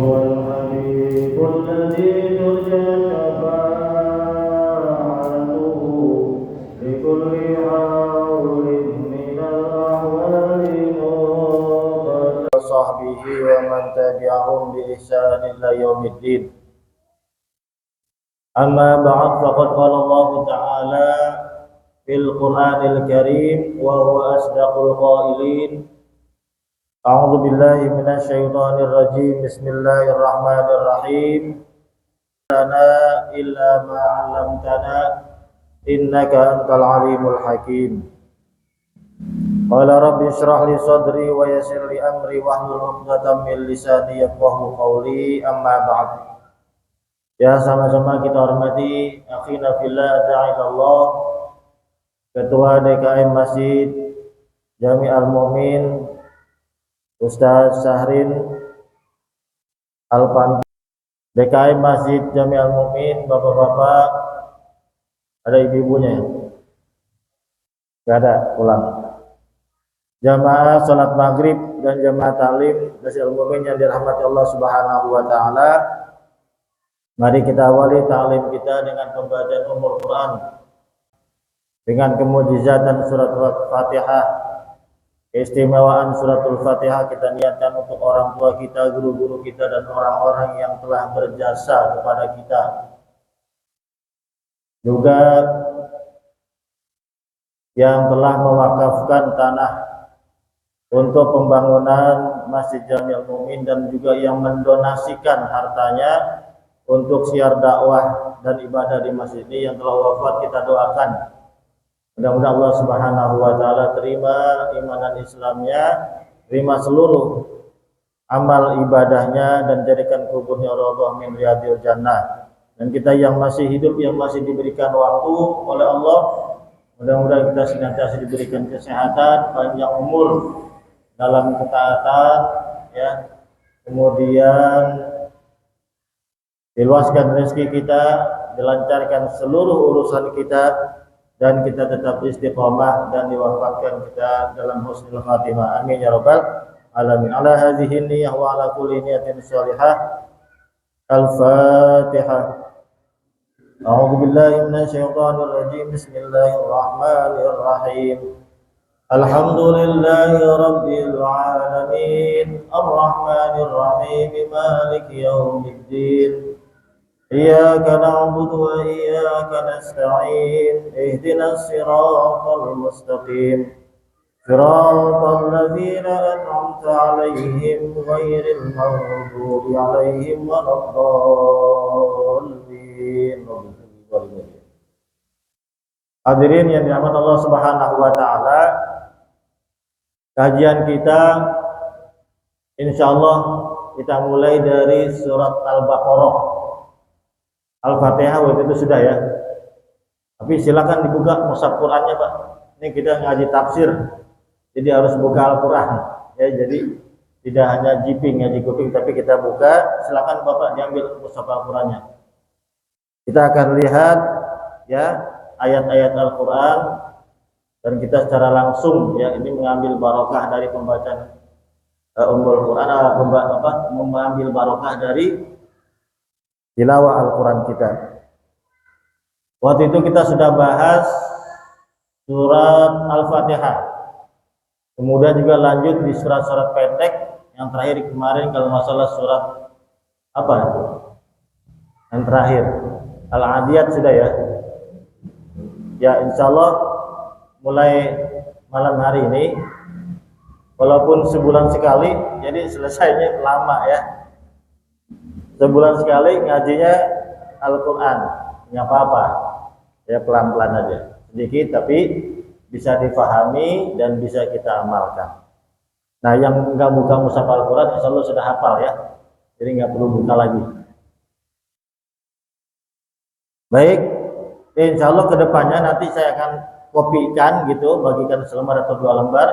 هو الحبيب الذي ترجى شفاعته لكل حول من الأحوال وصحبه ومن تبعهم بإحسان إلى يوم الدين. أما بعد فقد قال الله تعالى في القرآن الكريم وهو أصدق القائلين أعوذ بالله من الشيطان الرجيم بسم الله الرحمن الرحيم لنا إلا ما علمتنا إنك أنت العليم الحكيم قال رب اشرح لي صدري ويسر لي أمري واحلل عقدة من لساني يفقهوا قولي أما بعد. Ya, sama-sama kita hormati akhina fillah da'illallah Ketua DKM Masjid Jami Al-Mu'min Ustaz Syahrin Al-Pan DKM Masjid Jami Al-Mu'min, bapak-bapak, ada ibu-ibunya ya? Gak ada, pulang. Jamaah salat maghrib dan jamaah taklim Masjid Al-Mu'min yang dirahmati Allah Subhanahu wa taala. Mari kita awali ta'lim kita dengan pembacaan Ummul Quran dengan kemujizatan surat Fatihah. Keistimewaan suratul Fatihah kita niatkan untuk orang tua kita, guru-guru kita, dan orang-orang yang telah berjasa kepada kita. Juga yang telah mewakafkan tanah untuk pembangunan Masjid Jami Al-Mu'min dan juga yang mendonasikan hartanya untuk siar dakwah dan ibadah di masjid ini yang telah wafat, kita doakan mudah-mudahan Allah Subhanahu wa taala terima imanan Islamnya, terima seluruh amal ibadahnya dan jadikan kuburnya raudhah min riyadil jannah. Dan kita yang masih hidup, yang masih diberikan waktu oleh Allah, mudah-mudahan kita senantiasa diberikan kesehatan, panjang umur dalam ketaatan ya. Kemudian diluaskan rezeki kita, dilancarkan seluruh urusan kita, dan kita tetap istiqomah dan diwafatkan kita dalam husnul khatimah. Amin ya rabbal alamin. Ala hadhihi niyyah wa ala kulli niyatin shalihah. Al-Fatihah. A'udzu billahi minasy syaithanir rajim. Bismillahir rahmanir rahim. Alhamdulillahi rabbil alamin. Ar-rahmanir rahim. Maliki yaumiddin. إياك نعبد وإياك نستعين اهدنا الصراط المستقيم صراط الذين أنعمت عليهم غير المغضوب عليهم ولا الضالين. Hadirin yang dirahmati Allah Subhanahu wa taala, kajian kita insyaallah kita mulai dari surat Al-Baqarah. Al-Fatihah waktu itu sudah ya. Tapi silakan dibuka mushaf Qur'annya, Pak. Ini kita ngaji tafsir. Jadi harus buka Al-Qur'an. Ya, jadi tidak hanya jiping ngaji kuping, tapi kita buka. Silakan Bapak diambil mushaf Al-Qur'annya. Kita akan lihat ya ayat-ayat Al-Qur'an dan kita secara langsung ya ini mengambil barokah dari pembacaan Ummul Qur'an, mengambil barokah dari tilawah Al-Quran kita. Waktu itu kita sudah bahas surat Al-Fatihah. Kemudian juga lanjut di surat-surat pendek. Yang terakhir kemarin kalau masalah surat apa itu? Yang terakhir Al-Adiyat sudah ya. Ya insya Allah mulai malam hari ini, walaupun sebulan sekali, jadi selesainya lama ya. Sebulan sekali ngajinya Al-Quran, nggak apa-apa, ya pelan-pelan aja, sedikit tapi bisa difahami dan bisa kita amalkan. Nah yang nggak buka mushaf Al-Quran insya Allah sudah hafal ya, jadi nggak perlu buka lagi. Baik, insya Allah kedepannya nanti saya akan kopikan gitu, bagikan selembar atau 2 lembar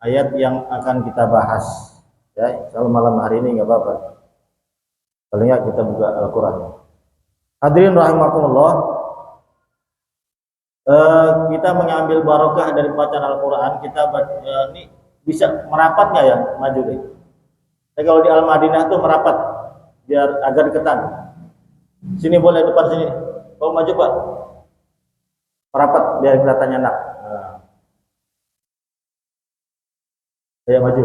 ayat yang akan kita bahas. Ya, insya Allah malam hari ini nggak apa-apa. Paling nggak kita buka Al-Quran. Hadirin rahimakumullah, kita mengambil barokah dari bacaan Al-Quran. Kita ini bisa merapat nggak ya maju deh? Tapi kalau di Al-Madinah tuh merapat, biar agak deketan. Sini boleh, depan sini. Kau maju Pak. Merapat biar kelihatannya enak. Nah. Saya maju.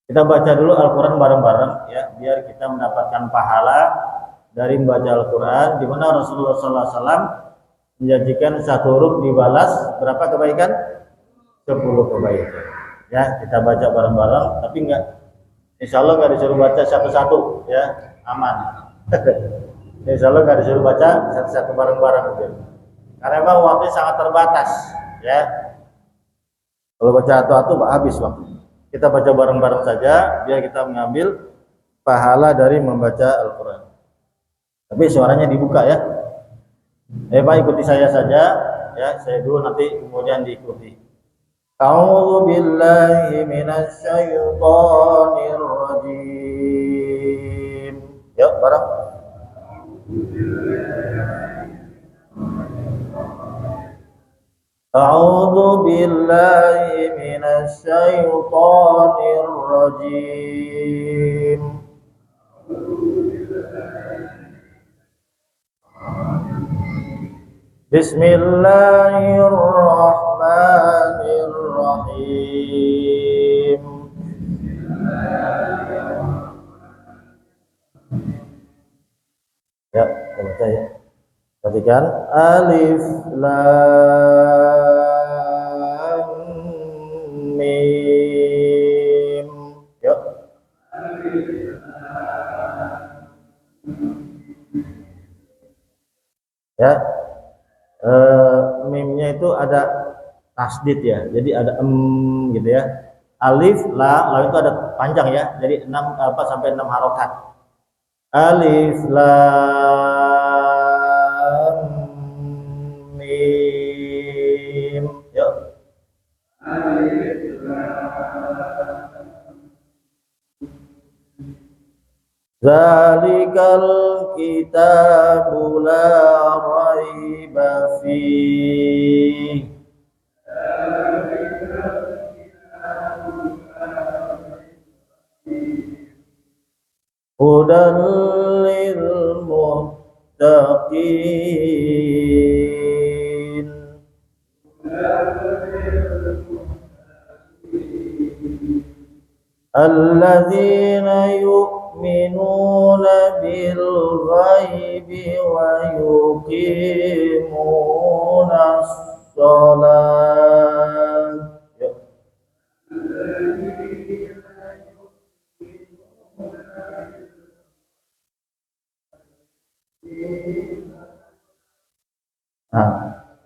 Kita baca dulu Al-Quran bareng-bareng ya, biar kita mendapatkan pahala dari membaca Al-Quran, di mana Rasulullah SAW menjanjikan satu huruf dibalas berapa kebaikan? 10 kebaikan. Ya, kita baca bareng-bareng, tapi insya Allah nggak disuruh baca satu-satu ya, aman. Insya Allah nggak disuruh baca satu-satu bareng-bareng gitu. Karena memang waktunya sangat terbatas ya. Kalau baca satu-satu habis waktu. Kita baca bareng-bareng saja biar kita mengambil pahala dari membaca Al-Quran. Tapi suaranya dibuka ya. Pak, ikuti saya saja ya, saya dulu nanti kemudian diikuti. A'udzu billahi minasy syaithanir rajim. Yuk bareng. A'udzu billahi minasy syaithanir rajim. Bismillahirrahmanirrahim. Ya, kita baca ya. Perhatikan alif lam mim. Yuk. Ya. Mimnya itu ada tasdid ya, jadi ada gitu ya. Alif la itu ada panjang ya, jadi 6 sampai 6 harokat. Alif lam mim. Yuk. Alif lam. Zalikal kitabu la raiba fihi. Hudan lil muttaqin. Alladzina yu'minuna bil ghaibi wa yuqimunas shalah. Nah,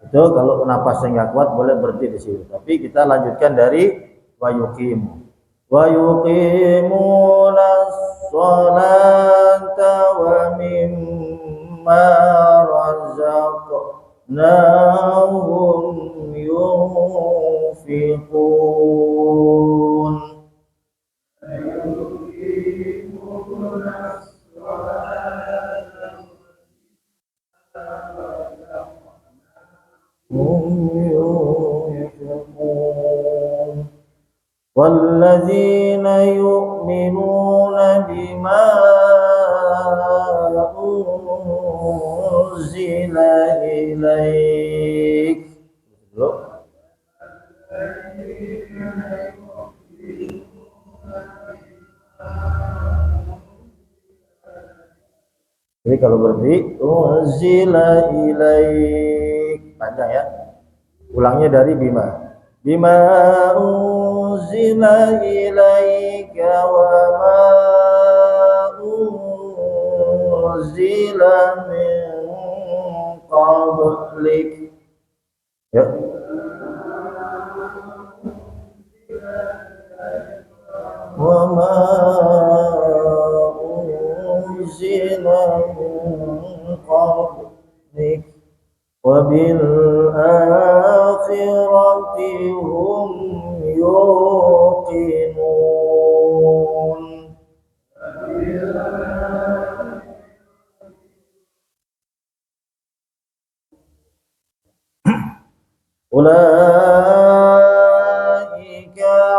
itu kalau napasnya nggak kuat boleh berhenti di situ. Tapi kita lanjutkan dari wa yuqimu. Wa yuqimunas sholata wa mimma razaqnahum yunfiqun. والذين يؤمنون بما أنزل إليك. Jadi kalau berhenti unzila ilaik, panjang ya. Ulangnya dari bima. Bima unzila ilaika wa ma unzila min qablik. Ya. Wa ma unzila min qablik wa bil akhirati hum yuqinun. Ulaika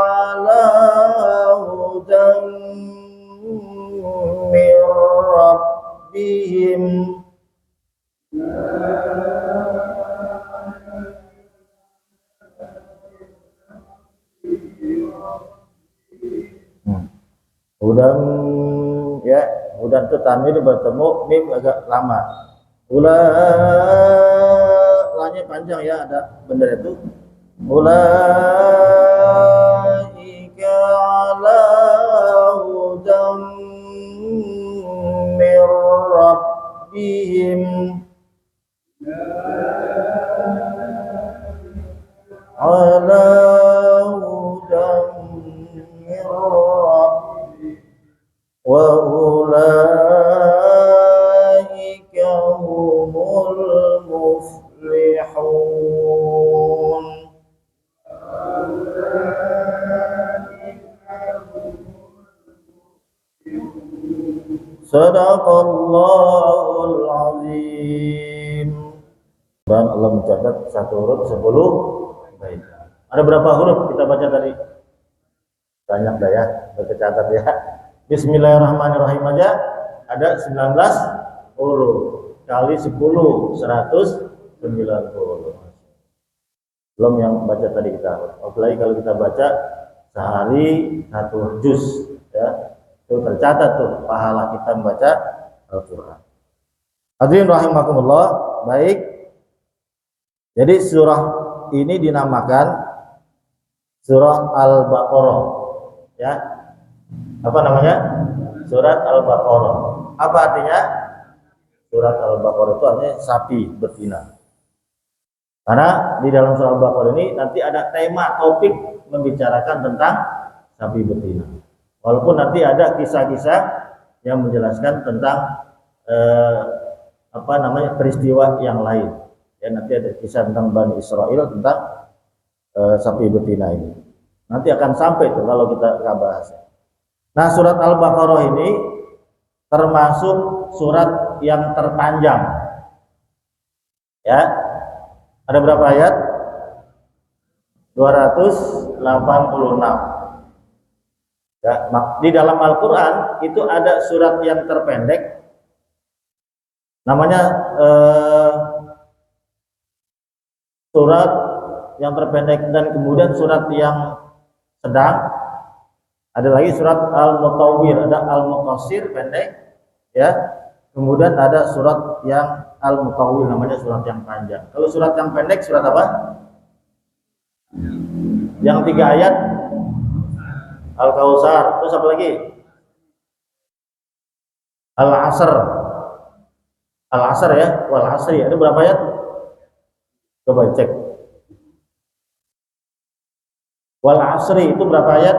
ala hudan min rabbihim. Hudan, ya, hudan itu tanwin bertemu mim agak lama. Lanya panjang ya, ada bener itu. Ulaika ala hudan mir rabbihim. Ala hudan mir rabbihim. Wa ulaika humul muflihun. Sadaqallahul azim. Dan Allah mencatat satu huruf 10 baik. Ada berapa huruf kita baca tadi? Banyak dah ya, tercatat ya. Bismillahirrahmanirrahim aja ada 19 huruf kali 10 190. Belum yang baca tadi kita. Apalagi kalau kita baca sehari 1 juz ya. Itu tercatat tuh pahala kita membaca Al-Qur'an. Hadirin rahimakumullah, baik. Jadi surah ini dinamakan surah Al-Baqarah ya. Apa namanya? Surat Al-Baqarah. Apa artinya? Surat Al-Baqarah itu artinya sapi betina. Karena di dalam surah Al-Baqarah ini nanti ada tema topik membicarakan tentang sapi betina. Walaupun nanti ada kisah-kisah yang menjelaskan tentang peristiwa yang lain. Ya, nanti ada kisah tentang Bani Israel tentang sapi betina ini. Nanti akan sampai tuh kalau kita bahas. Nah, surat Al-Baqarah ini termasuk surat yang terpanjang. Ya. Ada berapa ayat? 286. Ya, di dalam Al-Qur'an itu ada surat yang terpendek. Namanya surat yang terpendek, dan kemudian surat yang sedang. Ada lagi surat Al-Mutawwir, ada Al-Muqassir pendek ya. Kemudian ada surat yang Al-Mutawwil, namanya surat yang panjang. Kalau surat yang pendek surat apa? Yang 3 ayat Al-Kautsar. Terus apa lagi? Al-Asr. Al-Asr ya, wal asri. Ada berapa ayat? Coba cek. Wal asri itu berapa ayat?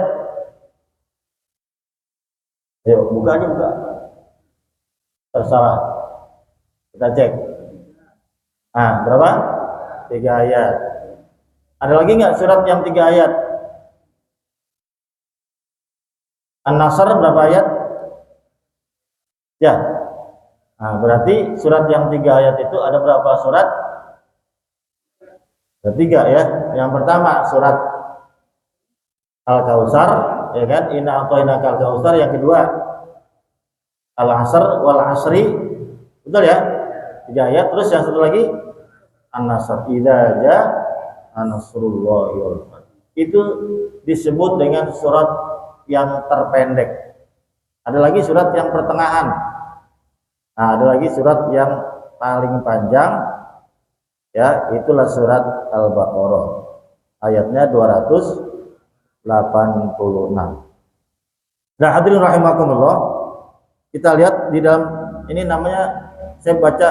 Ayo, buka aja, buka. Terserah. Kita cek. Nah, berapa? 3 ayat. Ada lagi nggak surat yang 3 ayat? An-Nasr berapa ayat? Ya. Nah, berarti surat yang 3 ayat itu ada berapa surat? Ada 3 ya. Yang pertama surat Al-Kautsar, ya kan? Inna a'tainakal kautsar. Yang kedua Al-Asr wal asri. Betul ya? 3 ayat. Terus yang satu lagi An-Nasr. Idza jaa nasrullahi wal fath. Itu disebut dengan surat yang terpendek. Ada lagi surat yang pertengahan. Nah, ada lagi surat yang paling panjang. Ya, itulah surat Al-Baqarah. Ayatnya 286. Nah, hadirin rahimakumullah, kita lihat di dalam ini, namanya saya baca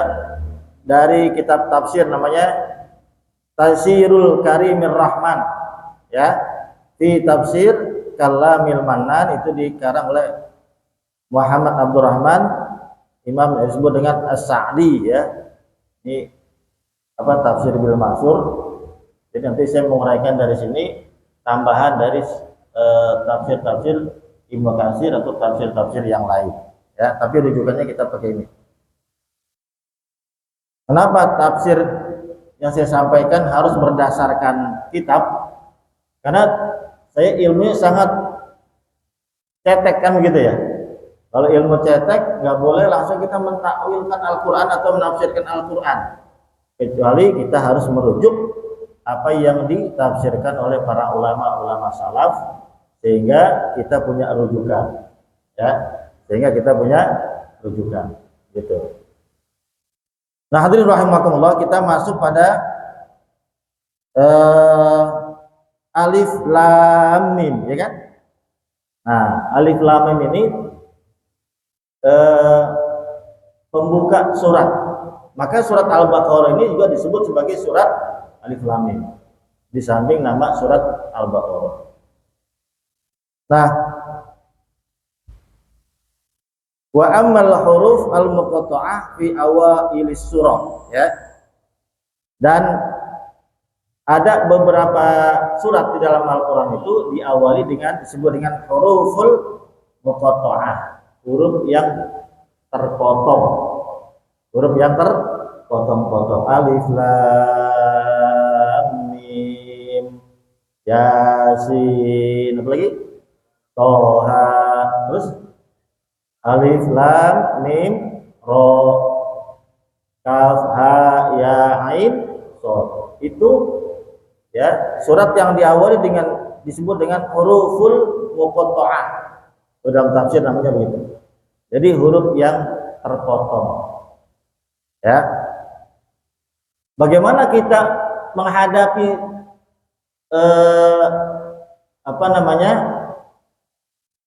dari kitab tafsir, namanya Tafsirul Karimir Rahman ya, di tafsir Kalamil Mannan, itu dikarang oleh Muhammad Abdurrahman, imam disebut dengan As-Sa'di ya. Ini apa, tafsir bil Ma'sur. Jadi nanti saya menguraikan dari sini tambahan dari tafsir-tafsir Ibnu Katsir atau tafsir-tafsir yang lain ya, tapi rujukannya kita pakai ini. Kenapa tafsir yang saya sampaikan harus berdasarkan kitab? Karena saya ilmunya sangat cetek kan begitu ya. Kalau ilmu cetek nggak boleh langsung kita mentakwilkan Al-Quran atau menafsirkan Al-Quran, kecuali kita harus merujuk apa yang ditafsirkan oleh para ulama-ulama salaf, sehingga kita punya rujukan, ya, sehingga kita punya rujukan, gitu. Nah, hadirin rahimakumullah, kita masuk pada alif lam mim, ya kan? Nah, alif lam mim ini pembuka surat. Maka surat Al-Baqarah ini juga disebut sebagai surat alif lam mim, di samping nama surat Al-Baqarah. Nah, wa ammal huruf al-muqatta'ah fi awailis surah, ya. Dan ada beberapa surat di dalam Al-Qur'an itu diawali dengan disebut dengan huruful muqatta'ah, huruf yang terpotong. Huruf yang terpotong-potong. Alif lam mim yasin, apa lagi? Toha. Terus alif lam mim ro kaf ha ya ain shad. Itu ya surat yang diawali dengan disebut dengan huruful muqatta'ah. Dalam tafsir namanya begitu. Jadi huruf yang terpotong. Ya. Bagaimana kita menghadapi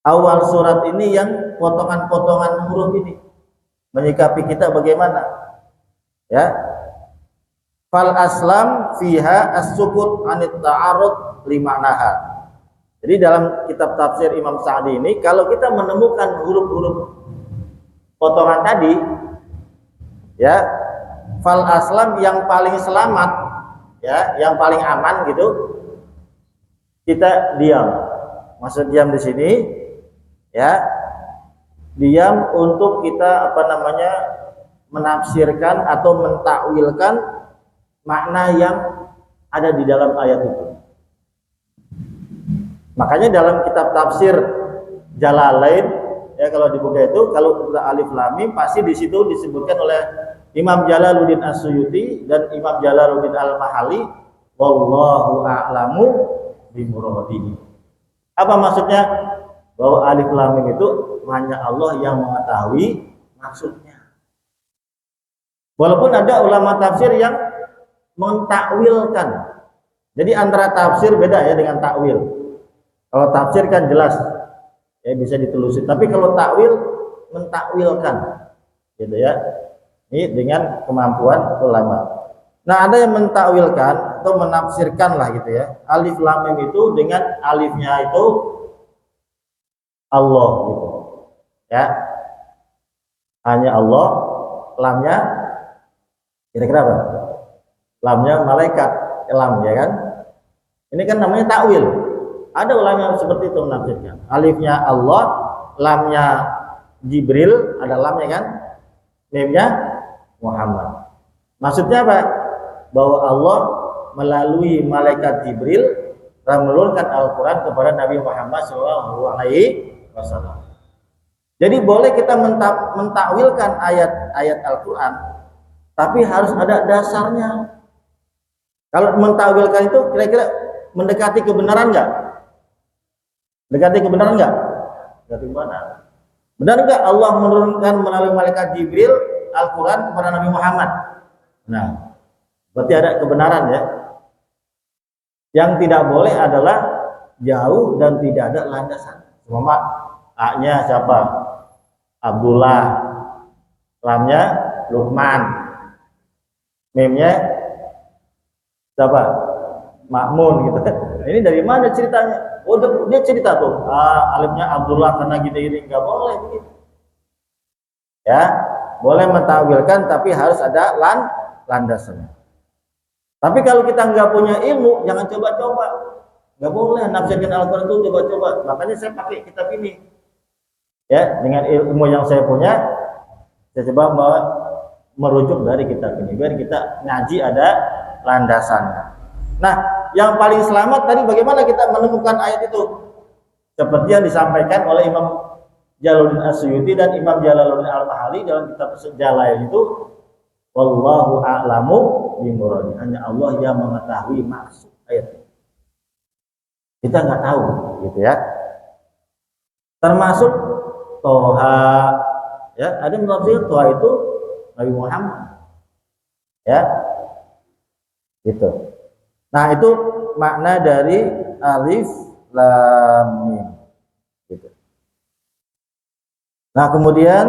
awal surat ini yang potongan-potongan huruf ini? Menyikapi kita bagaimana? Ya. Fal aslam fiha as-sukut anit ta'arud lima'naha. Jadi dalam kitab tafsir Imam Sa'di ini, kalau kita menemukan huruf-huruf potongan tadi, ya, fal aslam yang paling selamat, ya, yang paling aman gitu, kita diam. Maksud diam di sini, ya, diam untuk kita menafsirkan atau mentakwilkan makna yang ada di dalam ayat itu. Makanya dalam kitab tafsir Jalalain, ya, kalau dibuka itu, kalau alif lam mim pasti di situ disebutkan oleh Imam Jalaluddin As-Suyuti dan Imam Jalaluddin Al-Mahali, wallahu a'lamu bimuradihi. Apa maksudnya? Bahwa alif lam mim itu hanya Allah yang mengetahui maksudnya. Walaupun ada ulama tafsir yang mentakwilkan. Jadi antara tafsir beda ya dengan takwil. Kalau tafsir kan jelas, ya, bisa ditelusuri. Tapi kalau takwil, mentakwilkan, gitu ya. Ini dengan kemampuan ulama. Nah, ada yang mentakwilkan atau menafsirkan lah, gitu ya. Alif lam mim itu dengan alifnya itu Allah, gitu, ya. Hanya Allah, lamnya kira-kira apa? Lamnya malaikat, lam, ya kan? Ini kan namanya takwil. Ada ulama yang seperti itu menafsirkan. Alifnya Allah, lamnya Jibril, ada lamnya kan? Mimnya Muhammad. Maksudnya apa? Bahwa Allah melalui malaikat Jibril menurunkan Al-Quran kepada Nabi Muhammad SAW. Jadi boleh kita mentakwilkan ayat-ayat Al-Quran, tapi harus ada dasarnya. Kalau mentakwilkan itu kira-kira mendekati kebenaran enggak? Mendekati kebenaran enggak? Mendekati kebenaran. Benar enggak Allah menurunkan melalui malaikat Jibril Al-Quran kepada Nabi Muhammad? Nah, berarti ada kebenaran ya. Yang tidak boleh adalah jauh dan tidak ada landasan. Cuma A-nya siapa? Abdullah. Lamnya Luqman. Mimnya siapa? Makmun gitu. Ini dari mana ceritanya? Oh, dia cerita tuh. Alifnya Abdullah karena gini-gini, nggak boleh begitu. Ya, boleh mentakwilkan tapi harus ada landasannya. Tapi kalau kita nggak punya ilmu, jangan coba-coba. Nggak boleh nafsirkan Al-Quran itu coba-coba. Makanya saya pakai kitab ini. Ya, dengan ilmu yang saya punya, saya coba merujuk dari kitab ini biar kita ngaji ada landasannya. Nah, yang paling selamat tadi bagaimana kita menemukan ayat itu? Seperti yang disampaikan oleh Imam Jalaluddin Asyuti dan Imam Jalaluddin Al-Mahali dalam kitab Jalalain itu, wallahu a'lamu bimuradi, hanya Allah yang mengetahui maksud ayat. Kita nggak tahu, gitu ya. Termasuk Toha, ya, ada menafsir Toha itu Nabi Muhammad, ya, gitu. Nah, itu makna dari alif lam mim, gitu. Nah, kemudian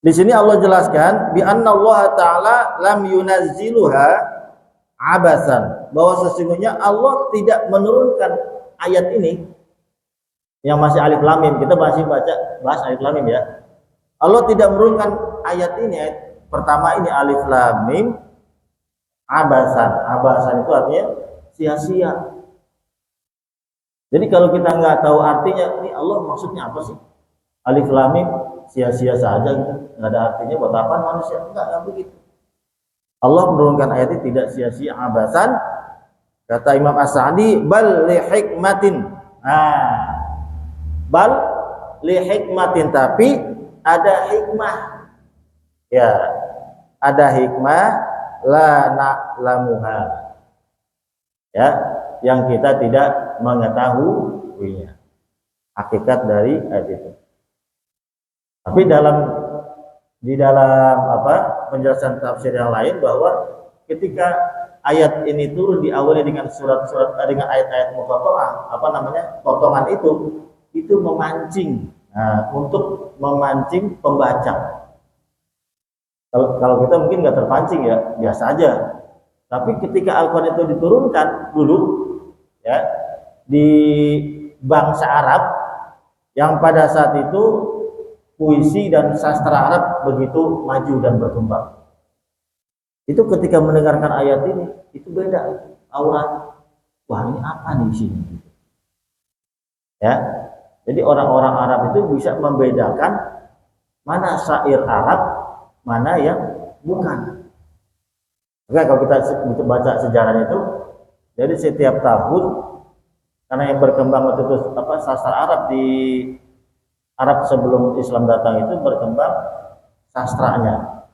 di sini Allah jelaskan bi anna Allah taala lam yunazziluha abasan, bahwa sesungguhnya Allah tidak menurunkan ayat ini yang masih alif lam mim. Kita masih bahas alif lam mim, ya. Allah tidak menurunkan ayat ini, ayat pertama ini alif lam mim abasan. Abasan itu artinya sia-sia. Jadi kalau kita nggak tahu artinya, ini Allah maksudnya apa sih? Alif lam mim sia-sia saja gitu, nggak ada artinya, buat apa manusia? Enggak begitu. Allah menurunkan ayat ini tidak sia-sia, abasan. Kata Imam As-Sa'di, bal li hikmatin. Nah, bal li hikmatin, tapi ada hikmah. Ya, ada hikmah la na'lamuha. Ya, yang kita tidak mengetahuinya. Hakikat dari ayat itu. Tapi di dalam penjelasan tafsir yang lain, bahwa ketika ayat ini turun diawali dengan surat-surat, dengan ayat-ayat muqatta'ah, potongan itu memancing, untuk memancing pembaca. Kalau kita mungkin nggak terpancing, ya biasa aja. Tapi ketika Al-Quran itu diturunkan dulu, ya, di bangsa Arab yang pada saat itu puisi dan sastra Arab begitu maju dan berkembang, itu ketika mendengarkan ayat ini, itu beda aura. Wah, ini apa nih di sini? Ya, jadi orang-orang Arab itu bisa membedakan mana syair Arab, mana yang bukan. Oke, kalau kita baca sejarahnya itu, jadi setiap tahun, karena yang berkembang waktu itu sastra Arab di Arab sebelum Islam datang itu berkembang sastranya.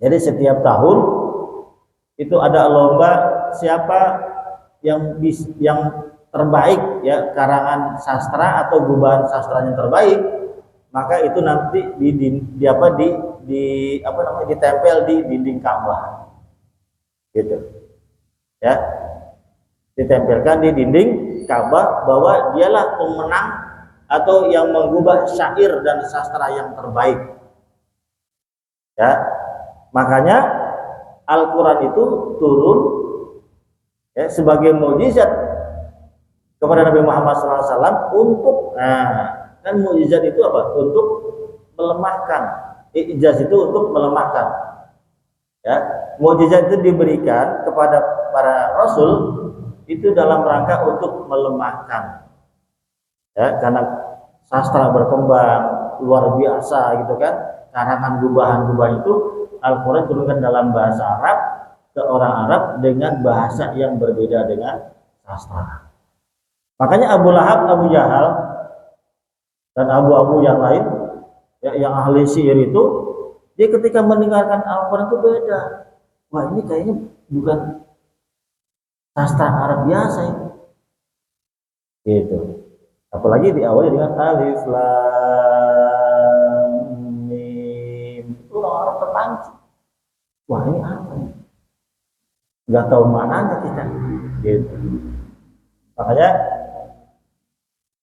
Jadi setiap tahun itu ada lomba siapa yang terbaik, ya, karangan sastra atau gubahan sastranya terbaik, maka itu nanti ditempel di dinding Ka'bah. Gitu. Ya. Ditempelkan di dinding Ka'bah bahwa dialah pemenang atau yang mengubah syair dan sastra yang terbaik. Ya, makanya Al-Quran itu turun, ya, sebagai mukjizat kepada Nabi Muhammad SAW untuk, kan mukjizat itu apa? Untuk melemahkan. Ijaz itu untuk melemahkan. Ya, mukjizat itu diberikan kepada para rasul itu dalam rangka untuk melemahkan. Ya, karena sastra berkembang luar biasa, gitu kan, karangan gubahan-gubahan itu Al-Quran turunkan dalam bahasa Arab ke orang Arab dengan bahasa yang berbeda dengan sastra. Makanya Abu Lahab, Abu Jahal, dan abu-abu yang lain, ya, yang ahli sihir itu, dia ketika mendengarkan Al-Quran itu beda. Wah, ini kayaknya bukan sastra Arab biasa ini. Gitu. Apalagi diawali dengan alif lam mim, itu orang terpancing. Wah, ini apa nih? Nggak tahu maknanya kita. Gitu. Makanya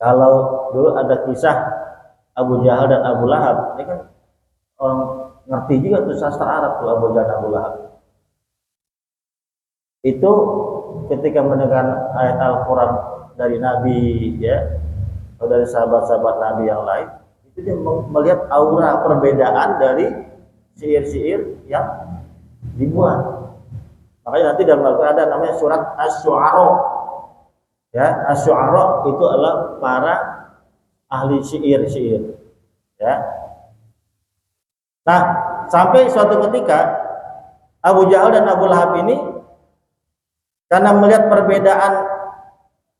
kalau dulu ada kisah Abu Jahal dan Abu Lahab, ini kan orang ngerti juga tuh sastra Arab tuh, Abu Jahal dan Abu Lahab. Itu ketika mendengar ayat Al-Quran dari Nabi, ya, atau dari sahabat-sahabat Nabi yang lain, itu dia melihat aura perbedaan dari syair-syair yang dibuat. Makanya nanti dalam Al-Quran ada namanya surat Asy-Syu'ara. Ya, Asy-Syu'ara itu adalah para ahli syair-syair. Ya. Nah, sampai suatu ketika Abu Jahal dan Abu Lahab ini karena melihat perbedaan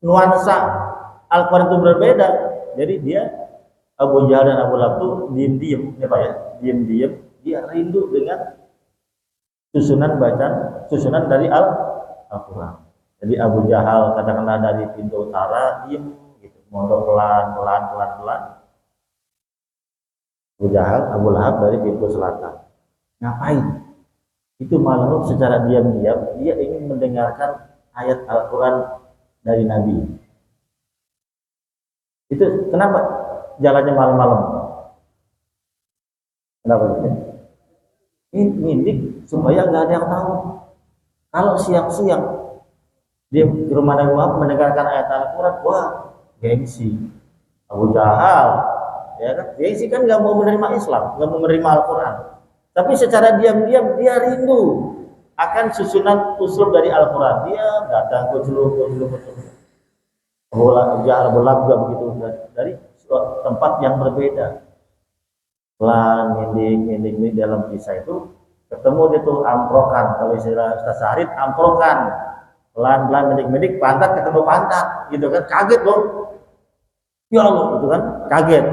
nuansa Al-Quran itu berbeda. Jadi dia Abu Jahal dan Abu Lahab itu diam-diam, ya Pak ya, diam-diam dia rindu dengan susunan dari Al-Quran. Jadi Abu Jahal katakanlah dari pintu utara diam gitu, mondok pelan. Abu Jahal, Abu Lahab dari pintu selatan. Ngapain? Itu malam secara diam-diam dia ingin mendengarkan ayat Al-Quran dari Nabi. Itu kenapa jalannya malam-malam? Kenapa gitu? Ini supaya nggak ada yang tahu. Kalau siang-siang dia ke rumah Nabi Muhammad mendengarkan ayat Al-Quran, wah gengsi. Abu Jahal, ya kan? Gengsi kan nggak mau menerima Islam, nggak mau menerima Al-Quran. Tapi secara diam-diam dia rindu akan susunan usul dari Al-Quran. Dia datang ke dulu. Abu Jahal, Abu Lahab juga begitu dari tempat yang berbeda. Pelan, ngindik dalam kisah itu ketemu dia tuh amprokan. Kalau istilah Ustaz Syahrid, amprokan. Pelan-pelan mendik pantat ketemu pantat, gitu kan? Kaget dong. Ya Allah, gitu kan? Kaget.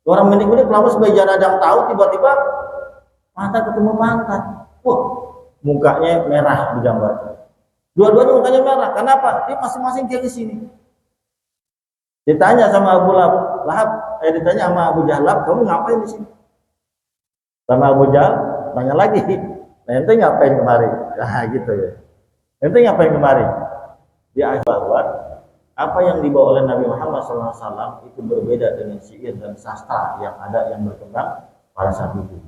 Orang mendik lama sebagai ada yang tahu, tiba-tiba pantat ketemu pantat. Wah, mukanya merah di gambar. Dua-duanya mukanya merah. Kenapa? Dia masing-masing kayak di sini. Ditanya sama Abu Lahab, ditanya sama Abu Jahal, kamu ngapain di sini? Sama Abu Jahal, tanya lagi, nah ente ngapain kemari? Nah gitu ya. Ente ngapain kemari? Dia bahwa apa yang dibawa oleh Nabi Muhammad SAW itu berbeda dengan syair dan sastra yang ada yang berkembang pada saat itu.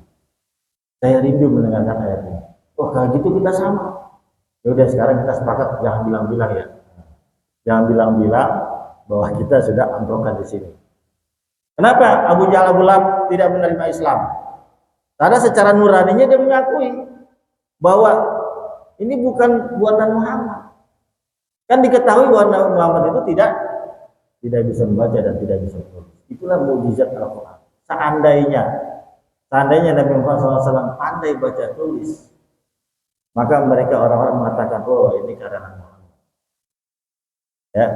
Saya rindu mendengarkan ayat ini. Oh kalau gitu kita sama. Ya udah sekarang kita sepakat jangan bilang-bilang ya. Jangan bilang-bilang bahwa kita sudah amprokan di sini. Kenapa Abu Jahal Abu Lahab tidak menerima Islam? Karena secara nuraninya dia mengakui bahwa ini bukan buatan Muhammad. Kan diketahui bahwa Nabi Muhammad itu tidak bisa membaca dan tidak bisa menulis. Itulah mukjizat Al-Quran. Seandainya Nabi Muhammad SAW pandai baca tulis, maka mereka orang-orang mengatakan, oh ini karangan Muhammad. Ya,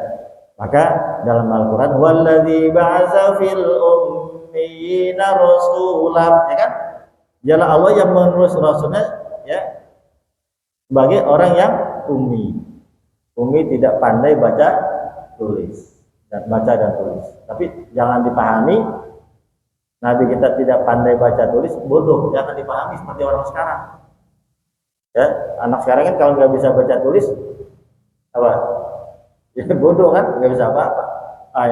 maka dalam Al-Quran, walladzi ba'atsa fil ummiyina rasulan, ya kan? Dialah Allah yang menulis rasulnya, ya, sebagai orang yang ummi. Ummi tidak pandai baca tulis dan tulis. Tapi jangan dipahami Nabi kita tidak pandai baca tulis bodoh. Jangan dipahami seperti orang sekarang. Ya, anak sekarang kan kalau nggak bisa baca tulis apa? Ya bodoh kan, nggak bisa apa-apa.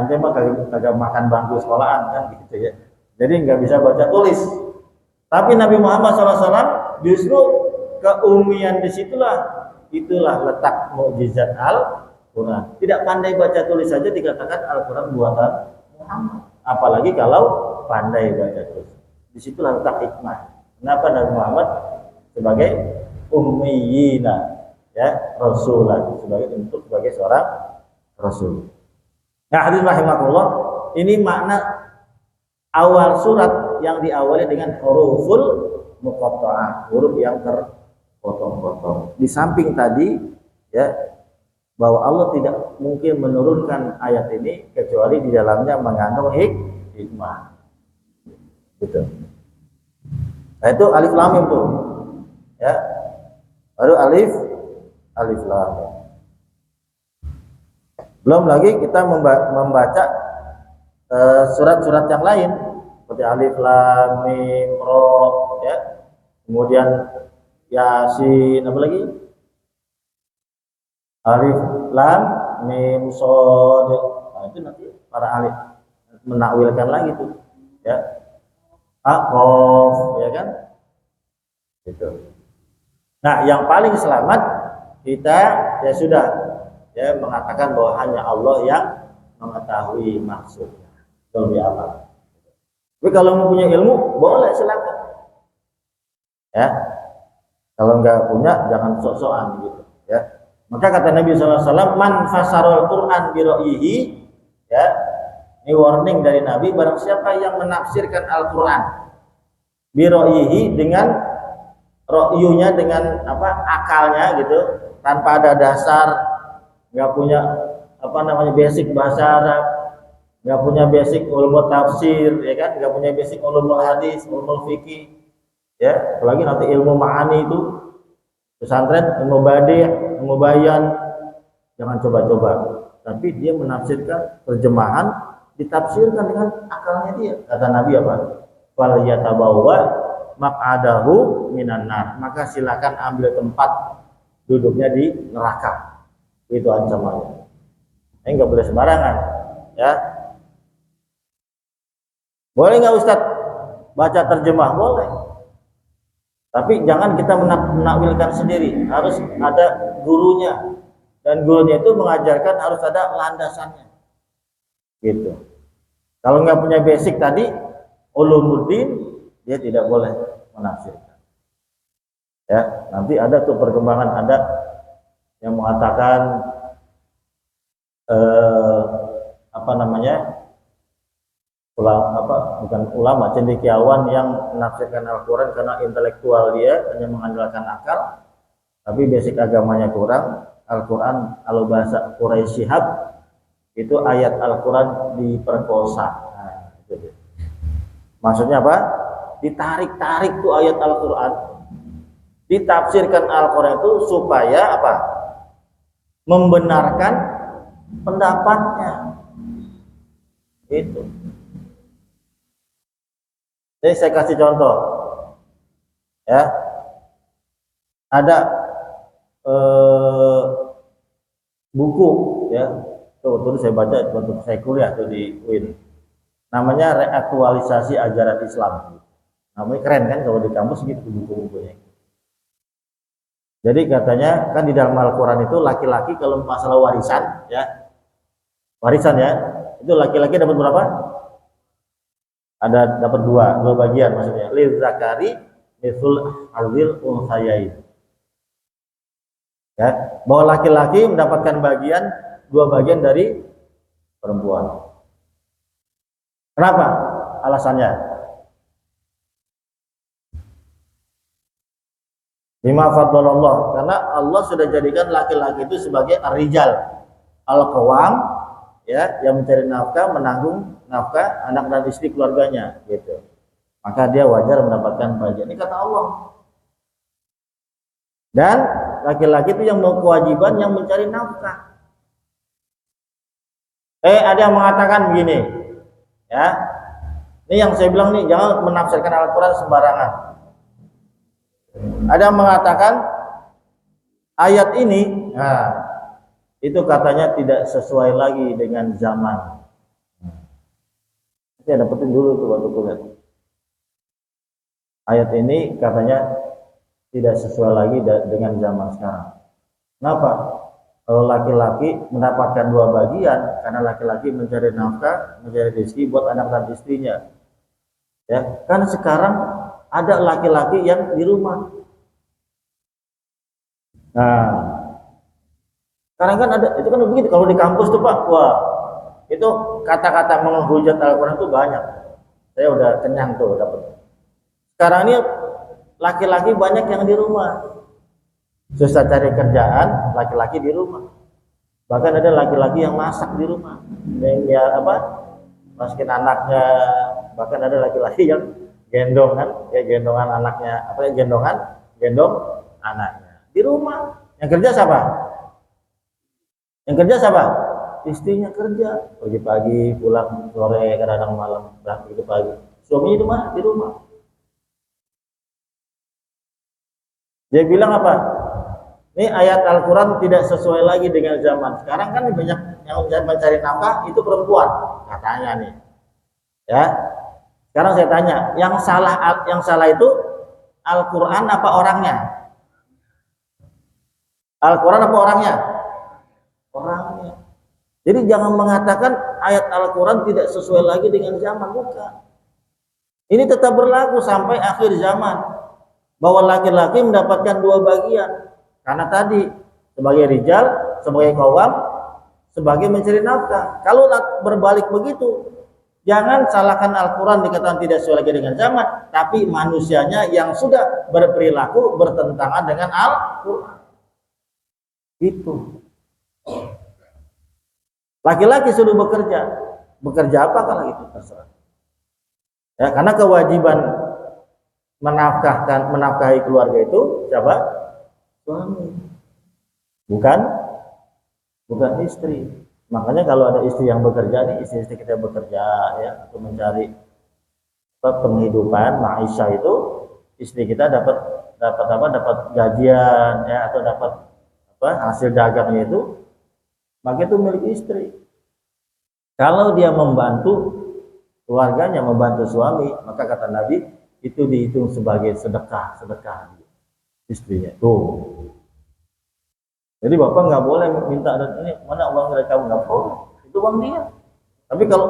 Ini mah kagak makan bangku sekolahan kan gitu ya. Jadi nggak bisa baca tulis. Tapi Nabi Muhammad SAW justru keumian itulah letak mukjizat Al-Quran. Tidak pandai baca tulis saja dikatakan Al-Quran buatan Muhammad. Apalagi kalau pandai baca tulis. Disitulah letak hikmah. Kenapa Nabi Muhammad sebagai ummiyina, ya, rasulan, sebagai seorang rasul. Nah, hadirin rahimakumullah, ini makna awal surat yang diawali dengan huruful muqatta'ah, huruf yang terpotong-potong. Di samping tadi, ya, bahwa Allah tidak mungkin menurunkan ayat ini kecuali di dalamnya mengandung hikmah. Gitu. Nah, itu alif lam mim tuh. Ya. Baru alif lam mim. Belum lagi kita membaca surat-surat yang lain seperti alif lam mim ra, ya. Kemudian Yasin, apa lagi? Alif lam mim shad. Nah, itu nanti para ahli menakwilkan lagi tuh, ya. Aqaf, ya kan? Gitu. Nah, yang paling selamat kita ya sudah, ya, mengatakan bahwa hanya Allah yang mengetahui maksudnya. Kalau di amal. Tapi kalau mempunyai ilmu boleh silakan. Ya. Kalau enggak punya jangan sok-sokan gitu, ya. Maka kata Nabi SAW, man fasarul Quran bi ra'yihi, ya. Ini warning dari Nabi, barang siapa yang menafsirkan Al-Quran bi ra'yihi dengan ra'yunya, dengan apa, akalnya gitu, tanpa ada dasar, enggak punya basic bahasa Arab, nggak punya basic ulumul tafsir, ya kan, nggak punya basic ulumul hadis, ulumul fikih, ya, apalagi nanti ilmu ma'ani itu pesantren, ilmu badi', ilmu bayan, jangan coba-coba. Tapi dia menafsirkan terjemahan, ditafsirkan dengan akalnya dia. Kata Nabi apa? Fal yatabawwa maq'adahu minan nar. Maka silakan ambil tempat duduknya di neraka. Itu ancamannya. Ini nggak boleh sembarangan, ya. Boleh nggak Ustadz baca terjemah? Boleh. Tapi jangan kita menakwilkan sendiri. Harus ada gurunya. Dan gurunya itu mengajarkan harus ada landasannya. Gitu. Kalau nggak punya basic tadi, ulumuddin, dia tidak boleh menafsirkan. Ya, nanti ada tuh perkembangan, ada yang mengatakan ulama cendekiawan yang menafsirkan Al-Quran karena intelektual dia hanya mengandalkan akal, tapi basic agamanya kurang. Al-Quran kalau bahasa Quraisy Shihab itu ayat Al-Quran diperkosa. Nah, itu. Maksudnya apa? Ditarik-tarik tuh ayat Al-Quran, ditafsirkan Al-Quran itu supaya apa? Membenarkan pendapatnya. Itu. Jadi saya kasih contoh, ya, ada buku, ya, tuh saya baca waktu saya kuliah tuh di UIN, namanya Reaktualisasi Ajaran Islam. Namanya keren kan kalau di kampus gitu buku-bukunya. Jadi katanya kan di dalam Al-Quran itu laki-laki kalau masalah warisan, ya, itu laki-laki dapat berapa? Ada dapat dua bagian, maksudnya lil zakari mithul hazil unsayain, ya, bahwa laki-laki mendapatkan dua bagian dari perempuan. Kenapa? Alasannya bima faddalallah, karena Allah sudah jadikan laki-laki itu sebagai ar-rijal al-qawam, ya, yang mencari nafkah, menanggung nafkah anak dan istri keluarganya, gitu. Maka dia wajar mendapatkan bagian. Ini kata Allah. Dan laki-laki itu yang berkewajiban yang mencari nafkah. Ada yang mengatakan begini, ya. Ini yang saya bilang nih, jangan menafsirkan Al-Quran sembarangan. Ada yang mengatakan ayat ini, nah, itu katanya tidak sesuai lagi dengan zaman. Saya dapetin dulu tuh waktu kuliah. Ayat ini katanya tidak sesuai lagi dengan zaman sekarang. Kenapa? Kalau laki-laki mendapatkan dua bagian, karena laki-laki mencari nafkah, mencari rezeki buat anak dan istrinya. Ya, kan sekarang ada laki-laki yang di rumah. Nah, sekarang kan ada, itu kan begitu. Kalau di kampus tuh Pak, wah, itu kata-kata menghujat Al-Quran tuh banyak. Saya udah kenyang tuh dapat. Sekarang ini laki-laki banyak yang di rumah, susah cari kerjaan, laki-laki di rumah. Bahkan ada laki-laki yang masak di rumah, yang ya masukin anaknya. Bahkan ada laki-laki yang gendongan, gendongan anaknya, gendong anaknya di rumah. Yang kerja siapa? Istrinya kerja, pergi pagi, pulang sore, kadang-kadang malam, begitu pagi. Suaminya itu mana? Di rumah. Dia bilang apa? Ini ayat Al-Quran tidak sesuai lagi dengan zaman. Sekarang kan banyak yang mencari nafkah itu perempuan, katanya nih. Ya. Sekarang saya tanya, yang salah itu Al-Quran apa orangnya? Al-Quran apa orangnya? Orangnya. Jadi jangan mengatakan ayat Al-Quran tidak sesuai lagi dengan zaman, bukan. Ini tetap berlaku sampai akhir zaman, bahwa laki-laki mendapatkan dua bagian. Karena tadi sebagai rijal, sebagai qawam, sebagai mencari nafkah. Kalau berbalik begitu, jangan salahkan Al-Quran dikatakan tidak sesuai lagi dengan zaman, tapi manusianya yang sudah berperilaku bertentangan dengan Al-Quran. Itu. Laki-laki suruh bekerja. Bekerja apa kalau itu terserah. Ya, karena kewajiban menafkahi keluarga itu siapa? Suami. Bukan istri. Makanya kalau ada istri yang bekerja nih, istri-istri kita bekerja ya untuk mencari penghidupan, maisha itu istri kita dapat apa? Dapat gajian ya atau dapat apa? Hasil dagangnya itu, maka itu milik istri. Kalau dia membantu keluarganya, membantu suami, maka kata Nabi itu dihitung sebagai sedekah istrinya. Tuh. Jadi bapak nggak boleh minta dan ini mana uang dari kamu, nggak boleh. Itu uang dia. Tapi kalau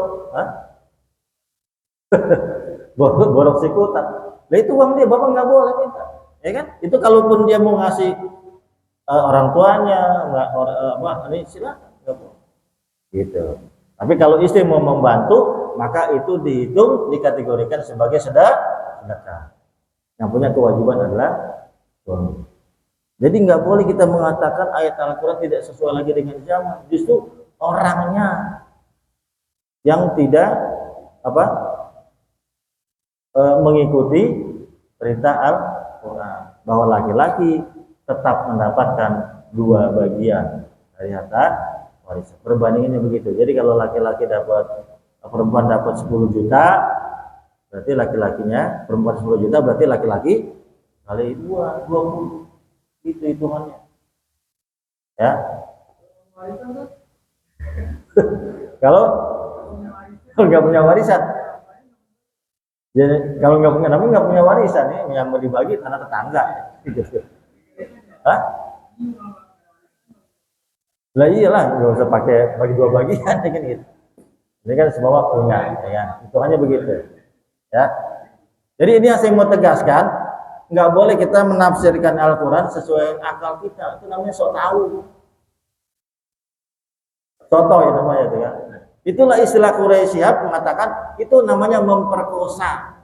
borok sikutan, nah itu uang dia, bapak nggak boleh minta, ya kan? Itu kalaupun dia mau ngasih orang tuanya, ini silakan, nggak boleh. Gitu. Tapi kalau istri mau membantu, maka itu dihitung, dikategorikan sebagai sedekah. Yang punya kewajiban adalah suami. Jadi nggak boleh kita mengatakan ayat Al-Quran tidak sesuai lagi dengan zaman. Justru orangnya yang tidak mengikuti perintah Al-Quran bahwa laki-laki tetap mendapatkan 2 bagian dari harta warisan. Perbandingannya begitu. Jadi kalau laki-laki perempuan dapat 10 juta, berarti laki-lakinya, perempuan 10 juta berarti laki-laki kali 2, 20. Itu hitungannya. Ya. Kalau nggak punya warisan. Jadi kalau nggak punya warisan nih, yang mau dibagi tanah tetangga. Hah? Lah iyalah, nggak usah pakai bagi 2 bagian kan gitu. Ini kan semua punya, ya kan? Hitungannya begitu. Ya. Jadi ini yang saya mau tegaskan, nggak boleh kita menafsirkan Al-Quran sesuai akal kita. Itu namanya sok tahu. Soto ya namanya itu kan. Itulah istilah Quraisy mengatakan itu namanya memperkosa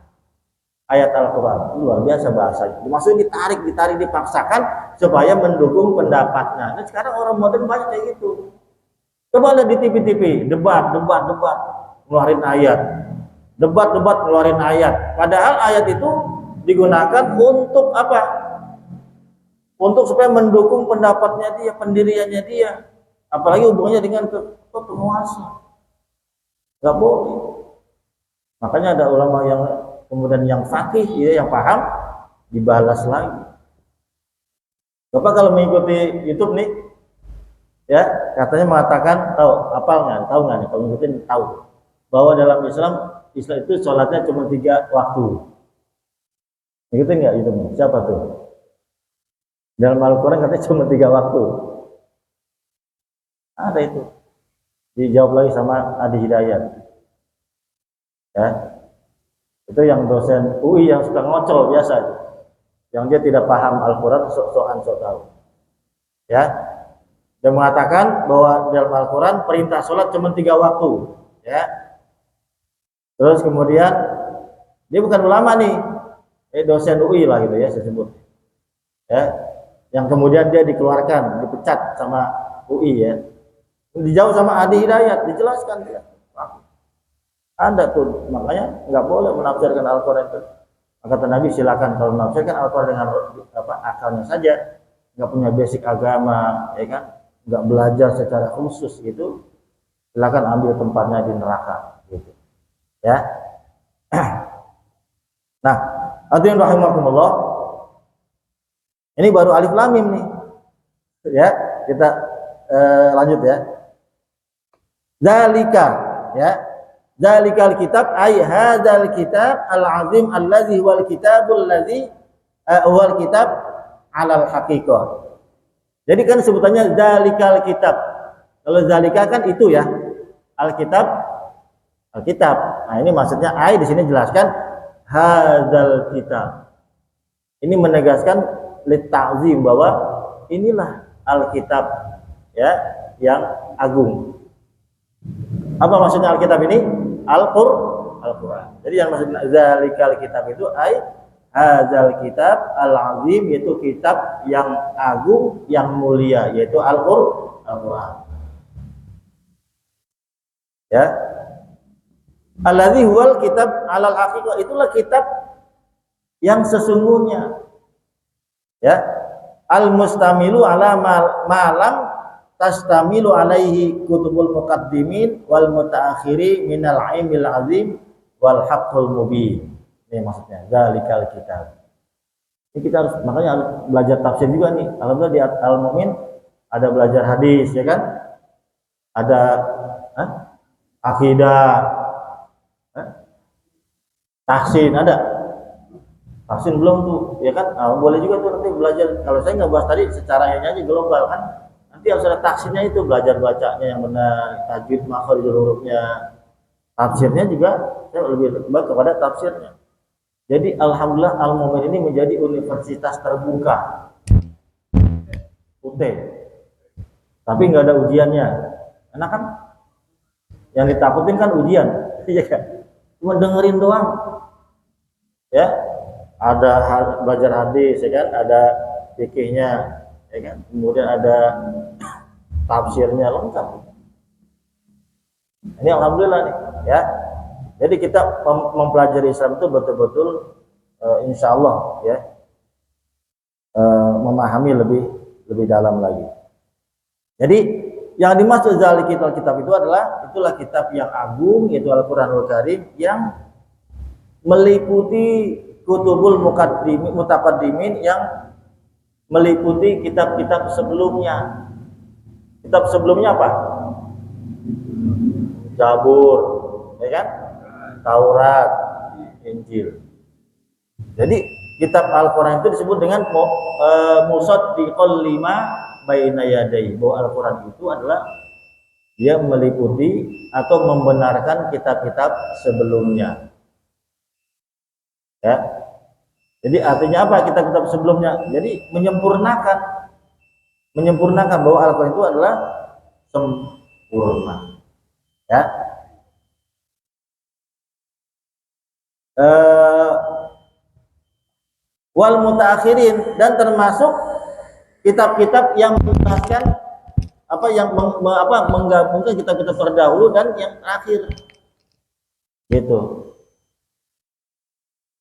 ayat Al-Quran. Luar biasa bahasanya. Maksudnya ditarik, dipaksakan supaya mendukung pendapatnya. Nah sekarang orang modern banyak kayak gitu. Coba lihat di TV, debat, ngeluarin ayat. Debat, ngeluarin ayat. Padahal ayat itu digunakan untuk apa? Untuk supaya mendukung pendapatnya dia, pendiriannya dia. Apalagi hubungannya dengan penguasa. Gak boleh. Makanya ada ulama yang kemudian yang fakih, ya, yang paham, dibalas lagi. Bapak kalau mengikuti YouTube nih, ya katanya mengatakan tahu nggak nih? Kalau ngikutin tahu bahwa dalam Islam itu sholatnya cuma 3 waktu. Ngikutin nggak itu? Siapa tuh? Dalam Al-Quran katanya cuma 3 waktu. Ada itu. Dijawab lagi sama Adi Hidayat. Ya. Itu yang dosen UI yang suka ngocol biasa. Yang dia tidak paham Al-Quran, sok-sokan sok tahu. Ya. Dia mengatakan bahwa dalam Al-Quran perintah sholat cuma 3 waktu. Ya. Terus kemudian dia bukan ulama nih. Dosen UI lah gitu ya saya sebut. Ya. Yang kemudian dia dikeluarkan, dipecat sama UI ya. Dijauh sama Adi Hidayat, dijelaskan dia. Ada tuh, makanya nggak boleh menafsirkan Al-Quran itu. Kata Nabi silakan kalau menafsirkan Al-Quran dengan akalnya saja, nggak punya basic agama, ya kan, nggak belajar secara khusus gitu, silakan ambil tempatnya di neraka, gitu. Ya. Nah, hadirin rahimakumullah, ini baru alif lam mim nih, ya kita lanjut ya. Zalika, ya. Zalikal kitab ay hadzal kitab al-azim allazi wal kitabul ladzi wal kitab alal haqiqah. Jadi kan sebutannya zalikal kitab. Kalau zalika kan itu ya. Alkitab. Nah, ini maksudnya ay di sini jelaskan hadzal kitab. Ini menegaskan lit ta'zim bahwa inilah alkitab ya yang agung. Apa maksudnya Alkitab ini? Al-Quran. Jadi yang maksudnya zalikal kitab itu hadzal kitab al-azim, yaitu kitab yang agung, yang mulia, yaitu Al-Quran. Ya. Alladzi huwal kitab alal haqiqah, itulah kitab yang sesungguhnya. Ya. Al mustamilu ala malam tastamilu alaihi kutubul muqaddimin wal mutaakhiri minal ilmil azim wal haqqul mubin. Ini maksudnya zalikal kitab. Ini kita harus, makanya harus belajar tafsir juga nih. Alhamdulillah di Al-Mu'min ada belajar hadis, ya kan? Ada akidah, tahsin ada. Tahsin belum tuh, ya kan? Nah, boleh juga tuh nanti belajar. Kalau saya nggak bahas tadi secara ini aja global kan. Nanti harus ada tahsinnya itu, belajar bacanya yang benar, tajwid, makhraj hurufnya. Tafsirnya juga saya lebih baik kepada tafsirnya. Jadi alhamdulillah Al-Mu'min ini menjadi universitas terbuka. UT. Tapi nggak ada ujiannya. Enak kan? Yang ditakutin kan ujian. Iya kan? Cuma dengerin doang. Ya. Ada belajar hadis, ya kan? Ada fikihnya, ya kan? Kemudian ada tafsirnya lengkap. Ini alhamdulillah nih, ya. Jadi kita mempelajari Islam itu betul-betul insya Allah ya memahami lebih dalam lagi. Jadi yang dimaksud zalikal kitab itu itulah kitab yang agung, yaitu Al-Qur'anul Karim, yang meliputi kutubul mutaqaddimin, yang meliputi kitab-kitab sebelumnya. Kitab sebelumnya apa? Zabur, ya kan? Taurat, Injil. Jadi kitab Al-Quran itu disebut dengan musaddiqul lima baina yadayhi, bahwa Al-Quran itu adalah dia meliputi atau membenarkan kitab-kitab sebelumnya. Ya. Jadi artinya apa kitab-kitab sebelumnya? Jadi menyempurnakan bahwa Al-Quran itu adalah sempurna. Ya. Wal mutaakhirin, dan termasuk kitab-kitab yang menjelaskan menggabungkan kitab-kitab terdahulu dan yang terakhir gitu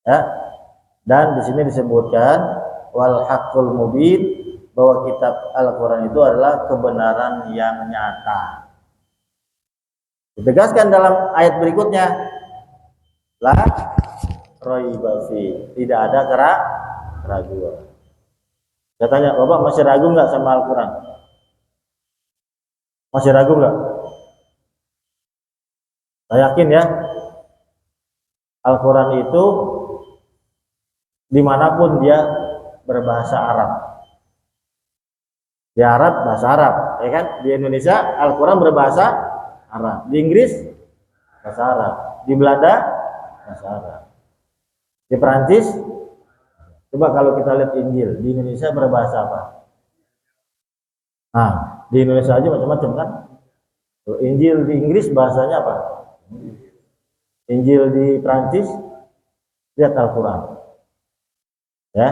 ya. Dan di sini disebutkan wal haqqul mubin, bahwa kitab Al-Quran itu adalah kebenaran yang nyata. Ditegaskan dalam ayat berikutnya, la raiba fi, tidak ada keraguan. Saya tanya, Bapak masih ragu nggak sama Al-Quran? Masih ragu nggak? Saya yakin ya, Al-Quran itu dimanapun dia berbahasa Arab. Di Arab bahasa Arab, ya kan? Di Indonesia Al-Quran berbahasa Arab. Di Inggris bahasa Arab. Di Belanda bahasa Arab. Di Perancis, coba kalau kita lihat Injil, di Indonesia berbahasa apa? Nah, di Indonesia aja macam-macam kan? Injil di Inggris bahasanya apa? Injil di Perancis, lihat Al-Quran. Ya,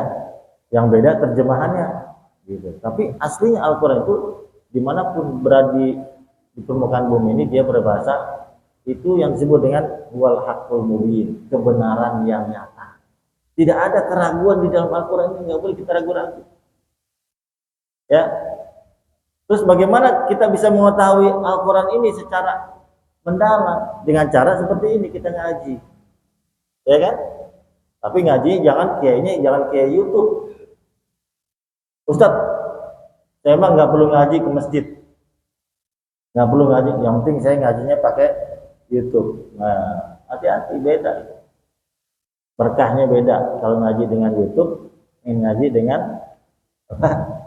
yang beda terjemahannya, gitu. Tapi aslinya Al-Quran itu dimanapun berada di permukaan bumi ini dia berbahasa, itu yang disebut dengan wal haqqul mubin, kebenaran yang nyata. Tidak ada keraguan di dalam Al-Quran ini, nggak boleh kita ragu-ragu. Ya. Terus bagaimana kita bisa mengetahui Al-Quran ini secara mendalam? Dengan cara seperti ini, kita ngaji, ya kan? Tapi ngaji jangan kayak YouTube. Ustadz, saya emang nggak perlu ngaji ke masjid, nggak perlu ngaji, yang penting saya ngajinya pakai YouTube. Nah, hati-hati, beda. Berkahnya beda kalau ngaji dengan YouTube, ngaji dengan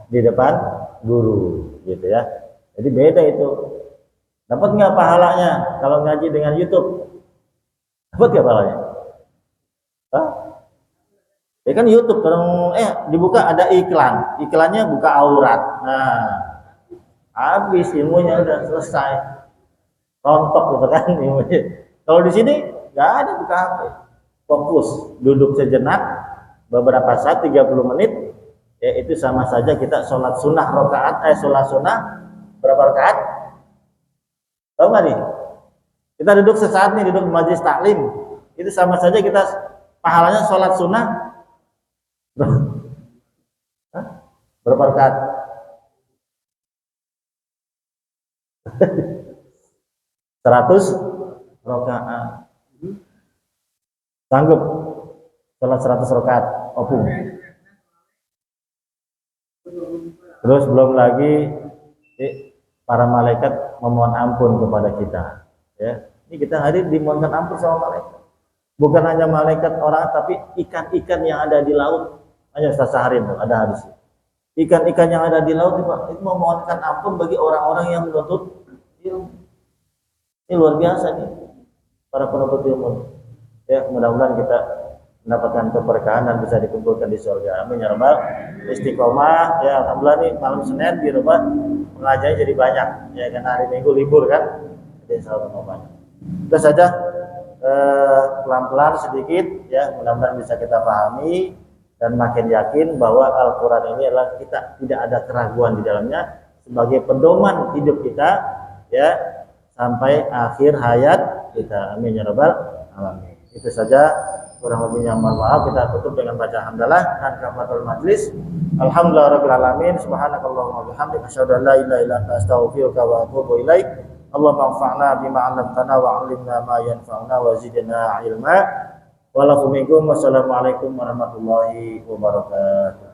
di depan guru, gitu ya. Jadi beda itu. Dapat nggak pahalanya kalau ngaji dengan YouTube? Dapat nggak pahalanya? Hah? Ya kan YouTube kalau dibuka ada iklannya buka aurat. Nah, habis ilmunya udah selesai. Rontok gitu kan ilmunya. Kalau di sini nggak ada buka HP. Fokus, duduk sejenak beberapa saat, 30 menit, ya itu sama saja kita sholat sunnah sholat sunnah berapa rakaat? Tahu nggak nih? Kita duduk sesaat nih, duduk di majelis taklim, itu sama saja kita pahalanya sholat sunnah berapa rakaat? 100 rakaat. Sanggup sholat 100 rakaat opung. Terus belum lagi para malaikat memohon ampun kepada kita. Ya, ini kita hadir dimohonkan ampun sama malaikat. Bukan hanya malaikat orang, tapi ikan-ikan yang ada di laut. Hanya Ustaz Saharin ada hadis. Ikan-ikan yang ada di laut itu memohonkan ampun bagi orang-orang yang menuntut ilmu. Ini luar biasa nih para penuntut ilmu. Ya, mudah-mudahan kita mendapatkan keberkahan dan bisa dikumpulkan di surga. Amin ya rabbal istiqomah. Ya, alhamdulillah nih malam Senin di rumah pengajian jadi banyak. Ya, karena hari Minggu libur kan. Jadi insyaallah banyak. Itu saja pelan-pelan sedikit ya, mudah-mudahan bisa kita pahami dan makin yakin bahwa Al-Qur'an ini adalah kita tidak ada keraguan di dalamnya sebagai pedoman hidup kita ya sampai akhir hayat kita. Amin ya rabbal alamin. Itu saja, kurang lebihnya mohon maaf. Kita tutup dengan baca hamdalah dan kafaratul majlis. Alhamdulillahirabbil alamin. Subhanakallahumma wa bihamdika asyhadu an la ilaha illa anta astaghfiruka wa atubu ilaik. Allahumma anfa'na bima 'allamtana wa 'allimna ma yanfa'una wa zidna ilma. Wassalamualaikum warahmatullahi wabarakatuh.